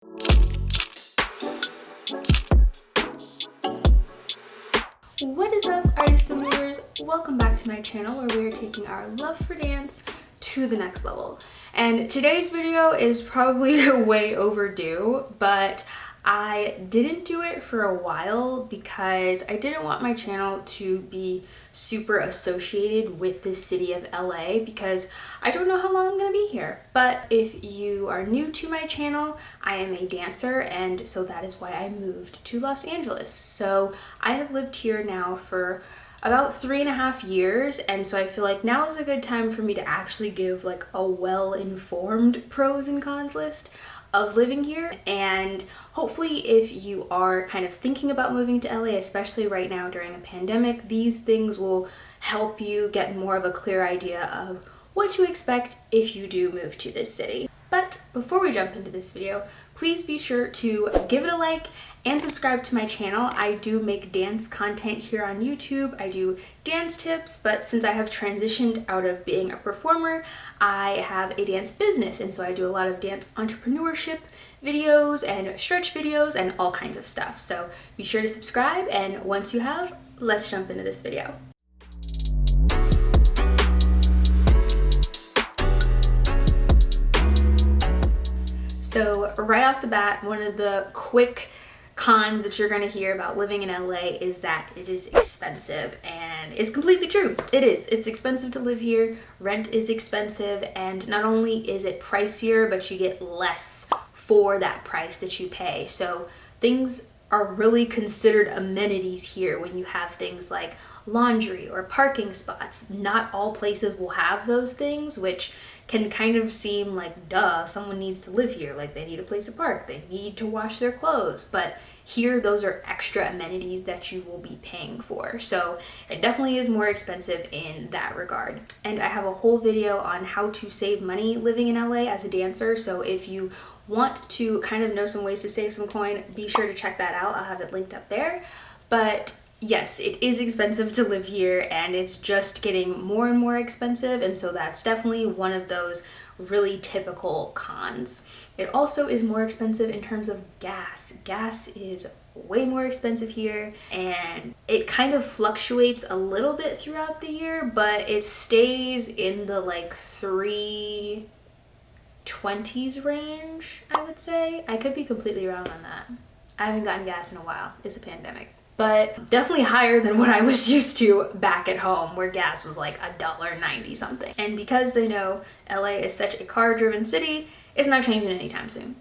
What is up, artists and viewers? Welcome back to my channel where we are taking our love for dance to the next level. And today's video is probably way overdue, but I didn't do it for a while because I didn't want my channel to be super associated with the city of LA because I don't know how long I'm gonna be here. But if you are new to my channel, I am a dancer, and so that is why I moved to Los Angeles. So I have lived here now for about 3.5 years, and so I feel like now is a good time for me to actually give like a well-informed pros and cons list of living here. And hopefully if you are kind of thinking about moving to LA, especially right now during a pandemic, these things will help you get more of a clear idea of what to expect if you do move to this city. But before we jump into this video, please be sure to give it a like and subscribe to my channel. I do make dance content here on YouTube. I do dance tips, but since I have transitioned out of being a performer, I have a dance business, and so I do a lot of dance entrepreneurship videos and stretch videos and all kinds of stuff. So be sure to subscribe, and once you have, let's jump into this video. So right off the bat, one of the quick cons that you're going to hear about living in LA is that it is expensive, and it's completely true. It is. It's expensive to live here. Rent is expensive, and not only is it pricier, but you get less for that price that you pay. So things are really considered amenities here when you have things like laundry or parking spots. Not all places will have those things, which can kind of seem like, duh, someone needs to live here. Like, they need a place to park, they need to wash their clothes. But here, those are extra amenities that you will be paying for. So it definitely is more expensive in that regard. And I have a whole video on how to save money living in LA as a dancer. So if you want to kind of know some ways to save some coin, be sure to check that out. I'll have it linked up there. But yes, it is expensive to live here, and it's just getting more and more expensive, and so that's definitely one of those really typical cons. It also is more expensive in terms of gas. Gas is way more expensive here, and it kind of fluctuates a little bit throughout the year, but it stays in the like 320s range, I would say. I could be completely wrong on that. I haven't gotten gas in a while. It's a pandemic. But definitely higher than what I was used to back at home, where gas was like $1.90 something. And because they know LA is such a car-driven city, it's not changing anytime soon.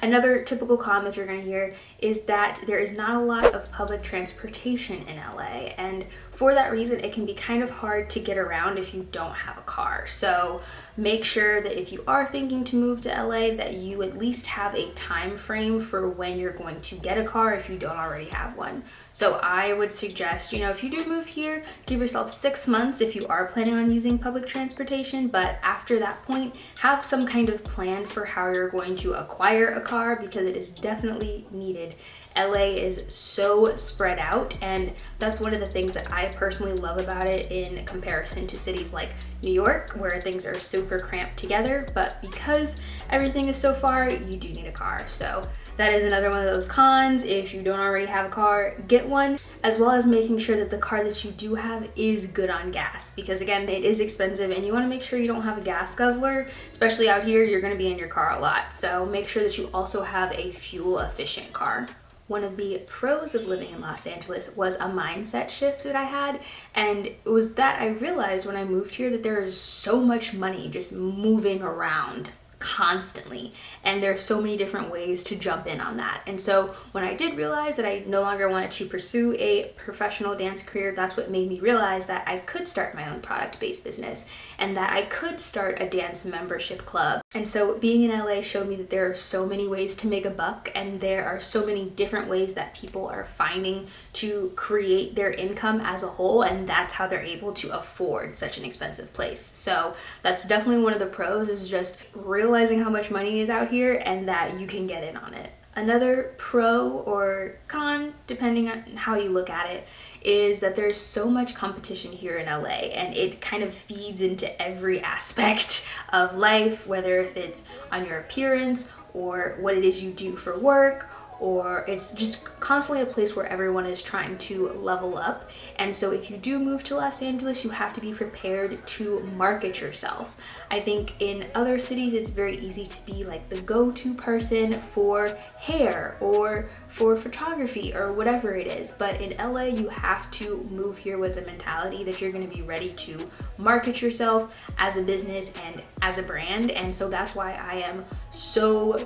Another typical con that you're gonna hear is that there is not a lot of public transportation in LA, and for that reason it can be kind of hard to get around if you don't have a car. So make sure that if you are thinking to move to LA, that you at least have a time frame for when you're going to get a car if you don't already have one. So I would suggest, if you do move here, give yourself 6 months if you are planning on using public transportation, but after that point, have some kind of plan for how you're going to acquire a car, because it is definitely needed. LA is so spread out, and that's one of the things that I personally love about it in comparison to cities like New York, where things are super cramped together. But because everything is so far, you do need a car. So that is another one of those cons. If you don't already have a car, get one, as well as making sure that the car that you do have is good on gas, because again, it is expensive and you want to make sure you don't have a gas guzzler. Especially out here, you're going to be in your car a lot, so make sure that you also have a fuel efficient car. One of the pros of living in Los Angeles was a mindset shift that I had, and it was that I realized when I moved here that there is so much money just moving around constantly, and there are so many different ways to jump in on that. And so when I did realize that I no longer wanted to pursue a professional dance career, that's what made me realize that I could start my own product-based business and that I could start a dance membership club. And so being in LA showed me that there are so many ways to make a buck, and there are so many different ways that people are finding to create their income as a whole, and that's how they're able to afford such an expensive place. So that's definitely one of the pros, is just realizing how much money is out here and that you can get in on it. Another pro or con, depending on how you look at it, is that there's so much competition here in LA, and it kind of feeds into every aspect of life, whether if it's on your appearance or what it is you do for work, or it's just constantly a place where everyone is trying to level up. And so if you do move to Los Angeles, you have to be prepared to market yourself. I think in other cities, it's very easy to be like the go-to person for hair or for photography or whatever it is. But in LA, you have to move here with the mentality that you're going to be ready to market yourself as a business and as a brand. And so that's why I am so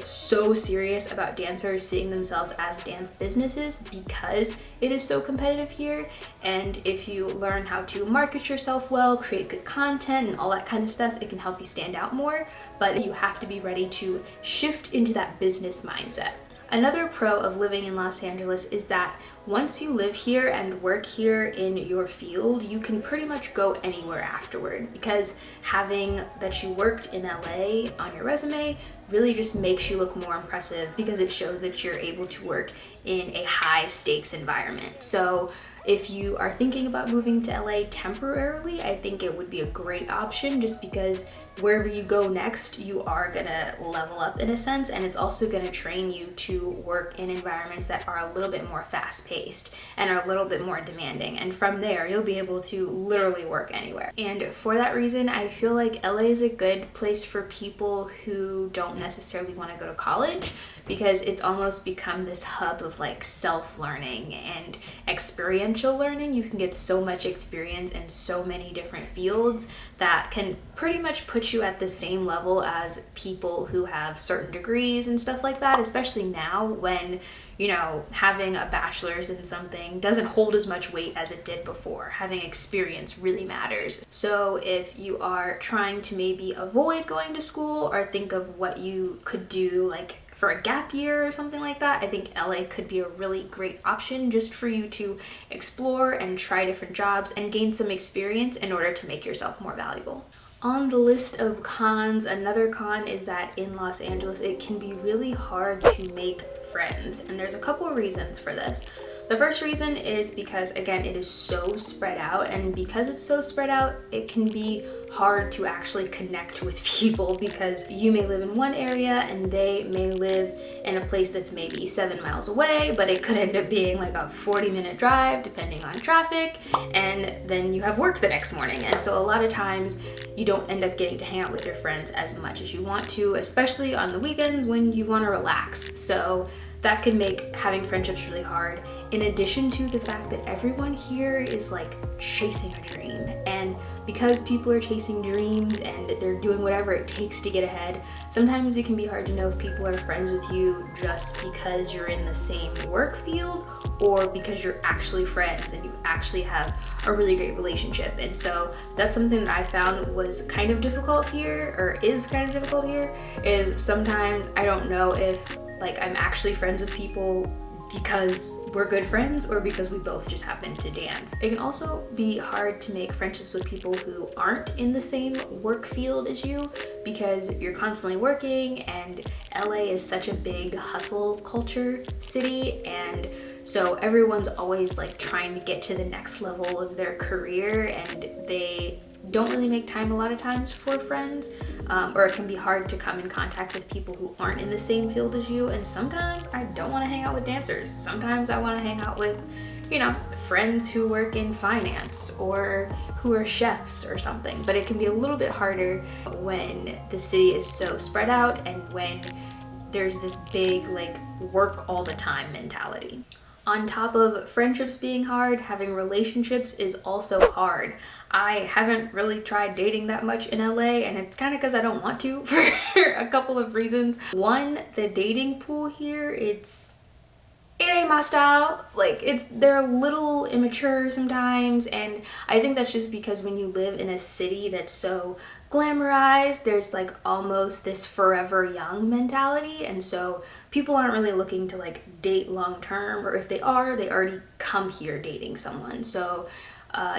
serious about dancers seeing themselves as dance businesses, because it is so competitive here. And if you learn how to market yourself well, create good content and all that kind of stuff, it can help you stand out more. But you have to be ready to shift into that business mindset. Another pro of living in Los Angeles is that once you live here and work here in your field, you can pretty much go anywhere afterward, because having that you worked in LA on your resume really just makes you look more impressive, because it shows that you're able to work in a high stakes environment. So if you are thinking about moving to LA temporarily, I think it would be a great option, just because wherever you go next, you are gonna level up in a sense, and it's also gonna train you to work in environments that are a little bit more fast-paced and are a little bit more demanding. And from there, you'll be able to literally work anywhere. And for that reason, I feel like LA is a good place for people who don't necessarily want to go to college, because it's almost become this hub of like self-learning and experiential learning. You can get so much experience in so many different fields that can pretty much put you at the same level as people who have certain degrees and stuff like that, especially now when, you know, having a bachelor's in something doesn't hold as much weight as it did before. Having experience really matters. So if you are trying to maybe avoid going to school or think of what you could do like for a gap year or something like that, I think LA could be a really great option just for you to explore and try different jobs and gain some experience in order to make yourself more valuable. On the list of cons, another con is that in Los Angeles, it can be really hard to make friends. And there's a couple of reasons for this. The first reason is because, again, it is so spread out, and because it's so spread out, it can be hard to actually connect with people, because you may live in one area and they may live in a place that's maybe 7 miles away, but it could end up being like a 40-minute drive depending on traffic, and then you have work the next morning. And so a lot of times you don't end up getting to hang out with your friends as much as you want to, especially on the weekends when you want to relax. So that can make having friendships really hard, in addition to the fact that everyone here is like chasing a dream. And because people are chasing dreams and they're doing whatever it takes to get ahead, sometimes it can be hard to know if people are friends with you just because you're in the same work field, or because you're actually friends and you actually have a really great relationship. And so that's something that I found was kind of difficult here, or is kind of difficult here, is sometimes I don't know if like I'm actually friends with people because we're good friends or because we both just happen to dance. It can also be hard to make friendships with people who aren't in the same work field as you, because you're constantly working, and LA is such a big hustle culture city, and so everyone's always like trying to get to the next level of their career, and they don't really make time a lot of times for friends, or it can be hard to come in contact with people who aren't in the same field as you. And sometimes I don't want to hang out with dancers. Sometimes I want to hang out with, you know, friends who work in finance or who are chefs or something. But it can be a little bit harder when the city is so spread out and when there's this big like work all the time mentality. On top of friendships being hard, having relationships is also hard. I haven't really tried dating that much in LA, and it's kind of because I don't want to for a couple of reasons. One, the dating pool here, it ain't my style. Like, they're a little immature sometimes, and I think that's just because when you live in a city that's so glamorized, there's like almost this forever young mentality, and so people aren't really looking to like date long term, or if they are, they already come here dating someone. So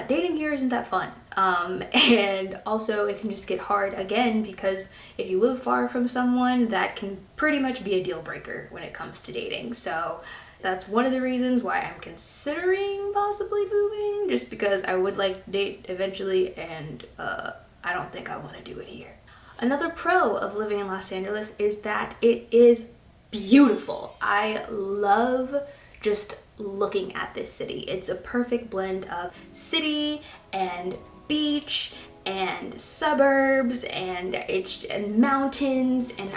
dating here isn't that fun. And also it can just get hard again, because if you live far from someone, that can pretty much be a deal breaker when it comes to dating. So that's one of the reasons why I'm considering possibly moving, just because I would like to date eventually, and I don't think I want to do it here. Another pro of living in Los Angeles is that it is beautiful. I love just looking at this city. It's a perfect blend of city and beach and suburbs and mountains, and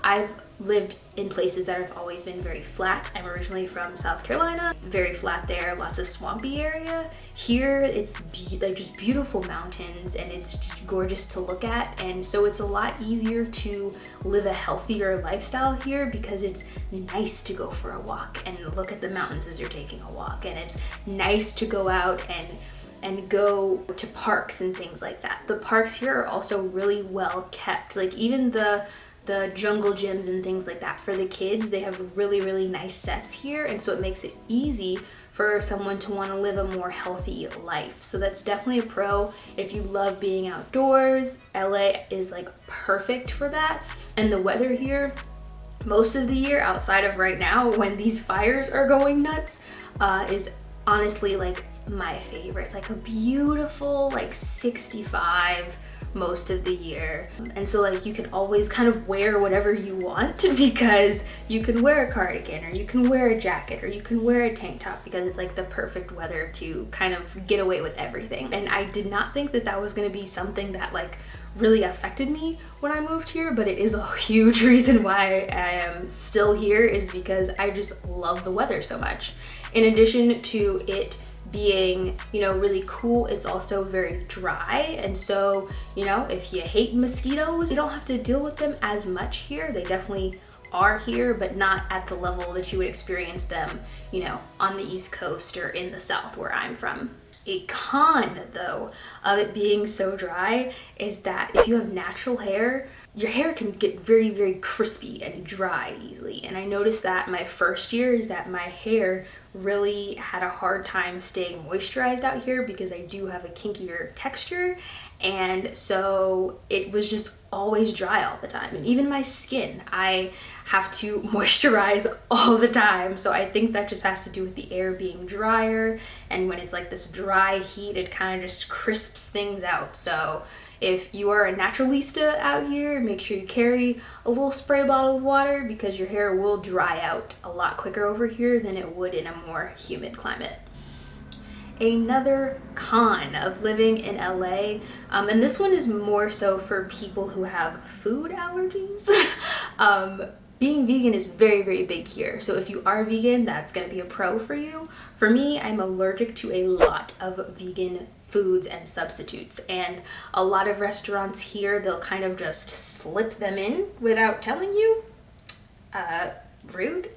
I've lived in places that have always been very flat. I'm originally from South Carolina, very flat there, lots of swampy area. Here it's like just beautiful mountains, and it's just gorgeous to look at, and so it's a lot easier to live a healthier lifestyle here because it's nice to go for a walk and look at the mountains as you're taking a walk, and it's nice to go out and go to parks and things like that. The parks here are also really well kept. Like even the jungle gyms and things like that for the kids, they have really, really nice sets here, and so it makes it easy for someone to want to live a more healthy life. So that's definitely a pro. If you love being outdoors, LA is like perfect for that. And the weather here, most of the year outside of right now when these fires are going nuts, is honestly like my favorite. Like a beautiful like 65 most of the year, and so like you can always kind of wear whatever you want because you can wear a cardigan or you can wear a jacket or you can wear a tank top because it's like the perfect weather to kind of get away with everything. And I did not think that that was going to be something that like really affected me when I moved here, but it is a huge reason why I am still here, is because I just love the weather so much. In addition to it being, you know, really cool, it's also very dry, and so, you know, if you hate mosquitoes, you don't have to deal with them as much here. They definitely are here, but not at the level that you would experience them, you know, on the East Coast or in the South where I'm from. A con, though, of it being so dry is that if you have natural hair, your hair can get very, very crispy and dry easily. And I noticed that my first year is that my hair really had a hard time staying moisturized out here because I do have a kinkier texture, and so it was just always dry all the time. And even my skin, I have to moisturize all the time, so I think that just has to do with the air being drier, and when it's like this dry heat, it kind of just crisps things out. So if you are a naturalista out here, make sure you carry a little spray bottle of water because your hair will dry out a lot quicker over here than it would in a more humid climate. Another con of living in LA, and this one is more so for people who have food allergies. Being vegan is very, very big here. So if you are vegan, that's gonna be a pro for you. For me, I'm allergic to a lot of vegan foods and substitutes, and a lot of restaurants here, they'll kind of just slip them in without telling you. Rude.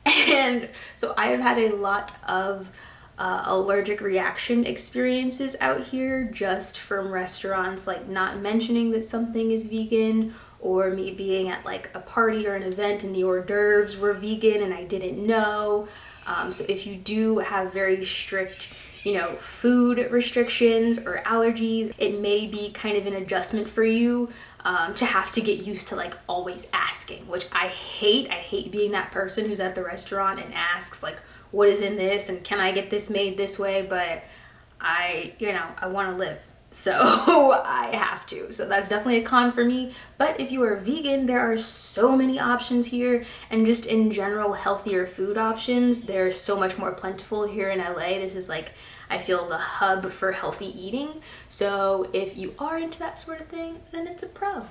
And so I have had a lot of allergic reaction experiences out here just from restaurants like not mentioning that something is vegan, or me being at like a party or an event and the hors d'oeuvres were vegan and I didn't know. So if you do have very strict, you know, food restrictions or allergies, it may be kind of an adjustment for you to have to get used to like always asking, which I hate. I hate being that person who's at the restaurant and asks like, what is in this and can I get this made this way? But I want to live, so I have to. So that's definitely a con for me. But if you are vegan, there are so many options here, and just in general healthier food options, they're so much more plentiful here in LA. This is like, I feel, the hub for healthy eating. So if you are into that sort of thing, then it's a pro.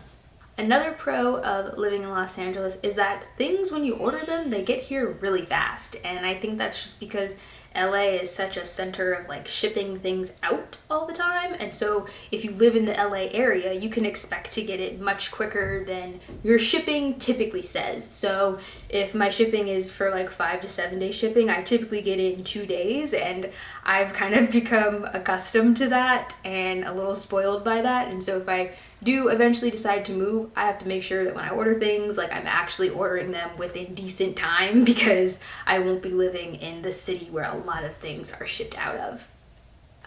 Another pro of living in Los Angeles is that things, when you order them, they get here really fast. And I think that's just because LA is such a center of like shipping things out all the time. And so if you live in the LA area, you can expect to get it much quicker than your shipping typically says. So if my shipping is for like 5 to 7 day shipping, I typically get it in 2 days, and I've kind of become accustomed to that and a little spoiled by that. And so if I do eventually decide to move, I have to make sure that when I order things, like I'm actually ordering them within decent time, because I won't be living in the city where a lot of things are shipped out of.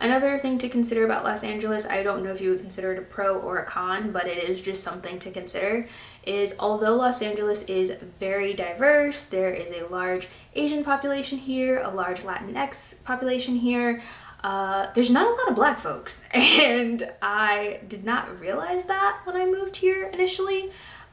Another thing to consider about Los Angeles, I don't know if you would consider it a pro or a con, but it is just something to consider, is although Los Angeles is very diverse, there is a large Asian population here, a large Latinx population here, there's not a lot of Black folks, and I did not realize that when I moved here initially.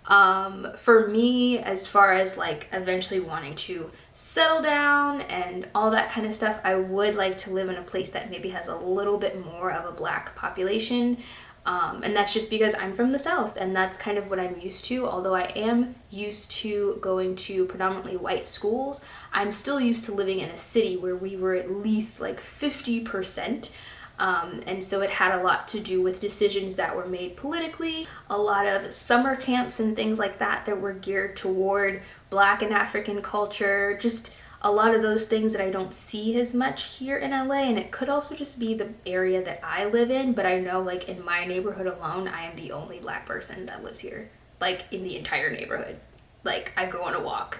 For me, as far as like eventually wanting to settle down and all that kind of stuff, I would like to live in a place that maybe has a little bit more of a Black population. And that's just because I'm from the South, and that's kind of what I'm used to. Although I am used to going to predominantly white schools, I'm still used to living in a city where we were at least like 50%. And so it had a lot to do with decisions that were made politically, a lot of summer camps and things like that that were geared toward Black and African culture, just a lot of those things that I don't see as much here in LA. And it could also just be the area that I live in, but I know like in my neighborhood alone, I am the only Black person that lives here, like in the entire neighborhood. Like I go on a walk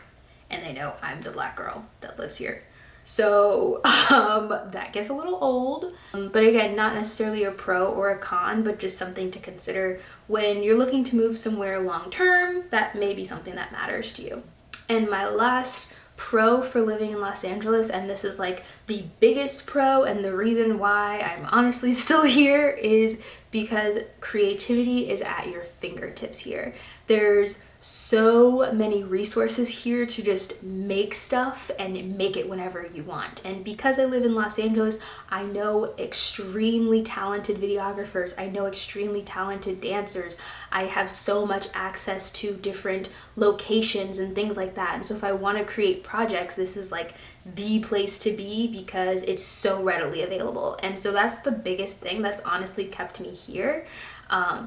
and they know I'm the Black girl that lives here. So that gets a little old, but again, not necessarily a pro or a con, but just something to consider when you're looking to move somewhere long term. That may be something that matters to you. And my last pro for living in Los Angeles, and this is like the biggest pro and the reason why I'm honestly still here, is because creativity is at your fingertips here. There's so many resources here to just make stuff and make it whenever you want. And because I live in Los Angeles, I know extremely talented videographers, I know extremely talented dancers, I have so much access to different locations and things like that. And so if I want to create projects, this is like the place to be because it's so readily available. And so that's the biggest thing that's honestly kept me here.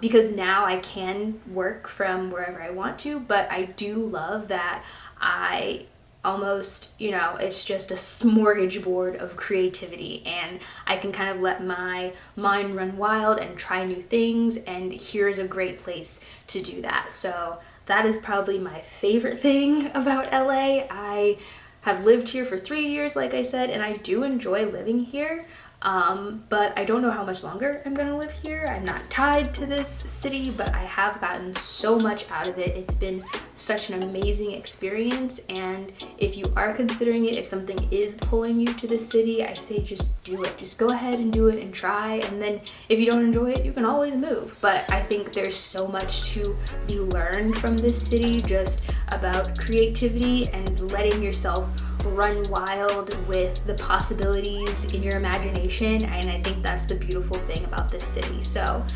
Because now I can work from wherever I want to, but I do love that I almost, it's just a smorgasbord of creativity, and I can kind of let my mind run wild and try new things, and here's a great place to do that. So that is probably my favorite thing about LA. I have lived here for 3 years, like I said, and I do enjoy living here. But I don't know how much longer I'm gonna live here. I'm not tied to this city, but I have gotten so much out of it. It's been such an amazing experience, and if you are considering it, if something is pulling you to this city, I say just do it. Just go ahead and do it and try, and then if you don't enjoy it, you can always move. But I think there's so much to be learned from this city, just about creativity and letting yourself run wild with the possibilities in your imagination, and I think that's the beautiful thing about this city. So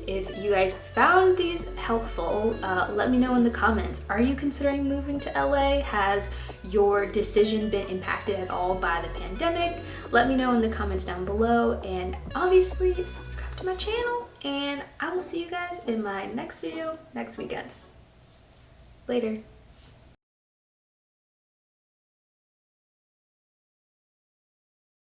if you guys found these helpful, let me know in the comments. Are you considering moving to LA? Has your decision been impacted at all by the pandemic? Let me know in the comments down below, and obviously subscribe to my channel, and I will see you guys in my next video next weekend. Later.